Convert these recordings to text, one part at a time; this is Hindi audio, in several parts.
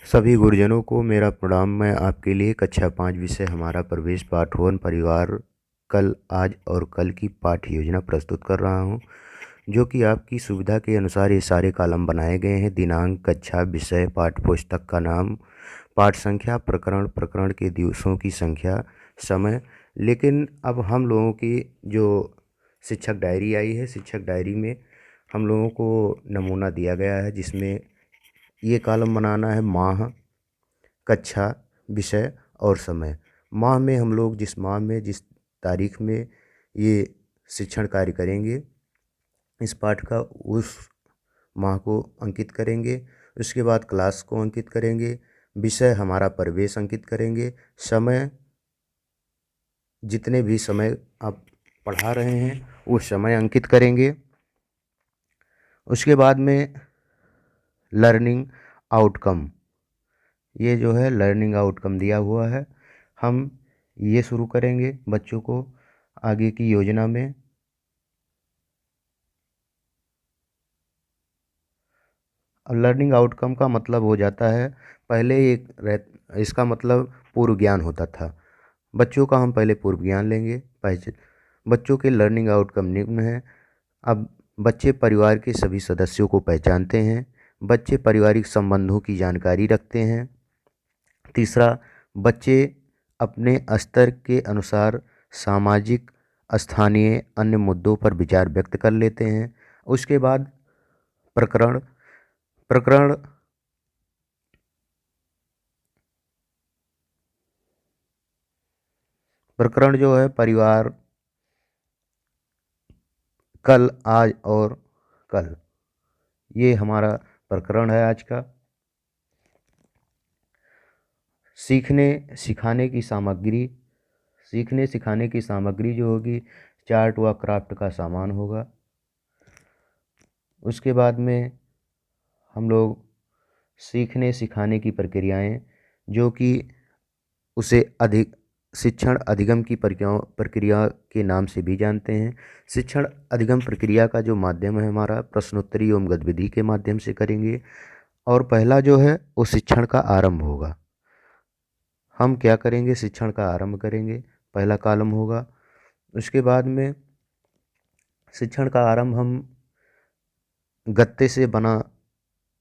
सभी गुरुजनों को मेरा प्रणाम। मैं आपके लिए कक्षा 5 विषय हमारा प्रवेश पाठ वन परिवार कल आज और कल की पाठ्य योजना प्रस्तुत कर रहा हूं, जो कि आपकी सुविधा के अनुसार ये सारे कॉलम बनाए गए हैं। दिनांक, कक्षा, विषय, पाठ्य पुस्तक का नाम, पाठ संख्या, प्रकरण, प्रकरण के दिवसों की संख्या, समय। लेकिन अब हम लोगों की जो शिक्षक डायरी आई है, शिक्षक डायरी में हम लोगों को नमूना दिया गया है, जिसमें ये कॉलम बनाना है माह, कक्षा, विषय और समय। माह में हम लोग जिस माह में जिस तारीख में ये शिक्षण कार्य करेंगे, इस पाठ का उस माह को अंकित करेंगे। उसके बाद क्लास को अंकित करेंगे, विषय हमारा प्रवेश अंकित करेंगे, समय जितने भी समय आप पढ़ा रहे हैं वो समय अंकित करेंगे। उसके बाद में लर्निंग आउटकम, ये जो है लर्निंग आउटकम दिया हुआ है, हम ये शुरू करेंगे बच्चों को आगे की योजना में। लर्निंग आउटकम का मतलब हो जाता है, पहले इसका मतलब पूर्व ज्ञान होता था। बच्चों का हम पहले पूर्व ज्ञान लेंगे। बच्चों के लर्निंग आउटकम निम्न है। अब बच्चे परिवार के सभी सदस्यों को पहचानते हैं। बच्चे पारिवारिक संबंधों की जानकारी रखते हैं। तीसरा, बच्चे अपने स्तर के अनुसार सामाजिक, स्थानीय, अन्य मुद्दों पर विचार व्यक्त कर लेते हैं। उसके बाद प्रकरण प्रकरण प्रकरण जो है परिवार कल, आज और कल, ये हमारा प्रकरण है आज का। सीखने सिखाने की सामग्री जो होगी, चार्ट व क्राफ्ट का सामान होगा। उसके बाद में हम लोग सीखने सिखाने की प्रक्रियाएं, जो कि उसे शिक्षण अधिगम की प्रक्रिया के नाम से भी जानते हैं। शिक्षण अधिगम प्रक्रिया का जो माध्यम है हमारा, प्रश्नोत्तरी एवं गतिविधि के माध्यम से करेंगे। और पहला जो है वो शिक्षण का आरंभ होगा। हम क्या करेंगे, शिक्षण का आरंभ करेंगे, पहला कॉलम होगा। उसके बाद में शिक्षण का आरंभ हम गत्ते से बना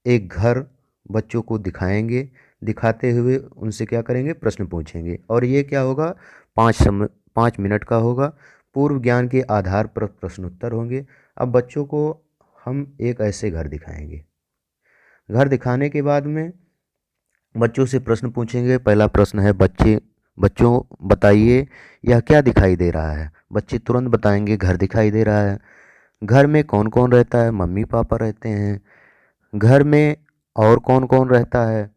एक घर बच्चों को दिखाएंगे। दिखाते हुए उनसे क्या करेंगे, प्रश्न पूछेंगे। और ये क्या होगा, 5 मिनट का होगा। पूर्व ज्ञान के आधार पर प्रश्नोत्तर होंगे। अब बच्चों को हम एक ऐसे घर दिखाएंगे। घर दिखाने के बाद में बच्चों से प्रश्न पूछेंगे। पहला प्रश्न है, बच्चों बताइए यह क्या दिखाई दे रहा है। बच्चे तुरंत बताएंगे, घर दिखाई दे रहा है। घर में कौन कौन रहता है, मम्मी पापा रहते हैं। घर में और कौन कौन रहता है,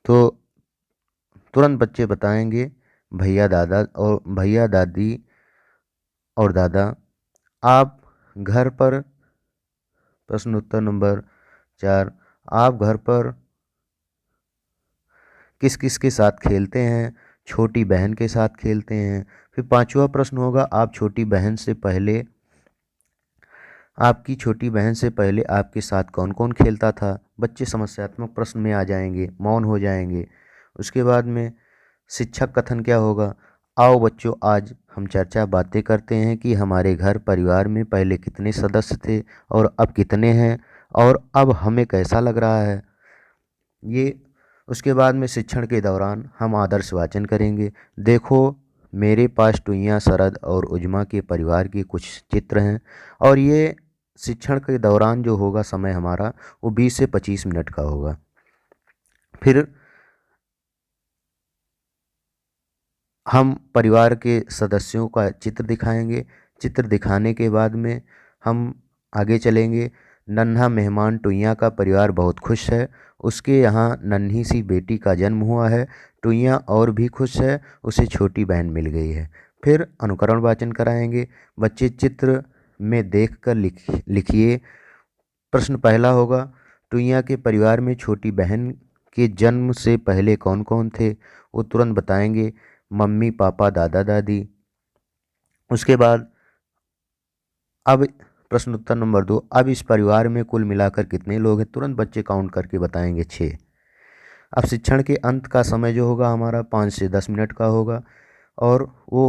तो तुरंत बच्चे बताएंगे, भैया दादी और दादा। आप घर पर, प्रश्न उत्तर नंबर 4, आप घर पर किस किस के साथ खेलते हैं। छोटी बहन के साथ खेलते हैं। फिर 5वां प्रश्न होगा, आपकी छोटी बहन से पहले आपके साथ कौन कौन खेलता था। बच्चे समस्यात्मक प्रश्न में आ जाएंगे, मौन हो जाएंगे। उसके बाद में शिक्षक कथन क्या होगा, आओ बच्चों आज हम चर्चा बातें करते हैं कि हमारे घर परिवार में पहले कितने सदस्य थे और अब कितने हैं, और अब हमें कैसा लग रहा है ये। उसके बाद में शिक्षण के दौरान हम आदर्श वाचन करेंगे। देखो मेरे पास टुईया, शरद और उज्मा के परिवार के कुछ चित्र हैं। और ये शिक्षण के दौरान जो होगा समय हमारा, वो 20 से 25 मिनट का होगा। फिर हम परिवार के सदस्यों का चित्र दिखाएंगे। चित्र दिखाने के बाद में हम आगे चलेंगे। नन्हा मेहमान टुईया का परिवार बहुत खुश है, उसके यहाँ नन्ही सी बेटी का जन्म हुआ है। टुईया और भी खुश है, उसे छोटी बहन मिल गई है। फिर अनुकरण वाचन कराएंगे। बच्चे चित्र में देखकर लिखिए। प्रश्न पहला होगा, टुईया के परिवार में छोटी बहन के जन्म से पहले कौन कौन थे। वो तुरंत बताएंगे, मम्मी पापा दादा दादी। उसके बाद अब प्रश्न उत्तर नंबर 2, अब इस परिवार में कुल मिलाकर कितने लोग हैं? तुरंत बच्चे काउंट करके बताएंगे 6। अब शिक्षण के अंत का समय जो होगा हमारा 5 से 10 मिनट का होगा और वो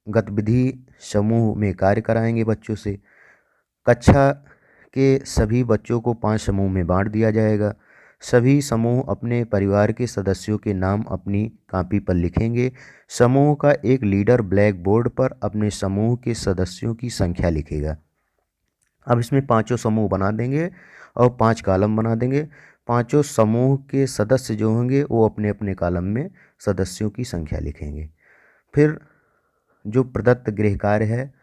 गतिविधि समूह में कार्य कराएंगे बच्चों से। कक्षा के सभी बच्चों को 5 समूह में बांट दिया जाएगा। सभी समूह अपने परिवार के सदस्यों के नाम अपनी कॉपी पर लिखेंगे। समूह का एक लीडर ब्लैक बोर्ड पर अपने समूह के सदस्यों की संख्या लिखेगा। अब इसमें पांचों समूह बना देंगे और 5 कॉलम बना देंगे। पांचों समूह के सदस्य जो होंगे वो अपने अपने कॉलम में सदस्यों की संख्या लिखेंगे। फिर जो प्रदत्त गृह कार्य है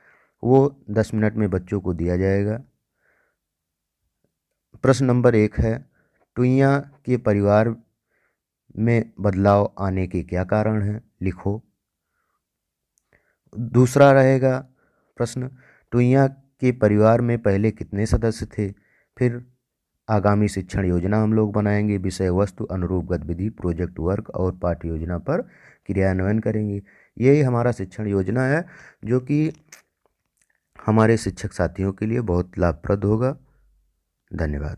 वो 10 मिनट में बच्चों को दिया जाएगा। प्रश्न नंबर 1 है, टुईया के परिवार में बदलाव आने के क्या कारण हैं? लिखो। दूसरा रहेगा प्रश्न, टुईया के परिवार में पहले कितने सदस्य थे? फिर आगामी शिक्षण योजना हम लोग बनाएंगे। विषय वस्तु अनुरूप गतिविधि प्रोजेक्ट वर्क और पाठ्य योजना पर क्रियान्वयन करेंगे। यही हमारा शिक्षण योजना है जो कि हमारे शिक्षक साथियों के लिए बहुत लाभप्रद होगा। धन्यवाद।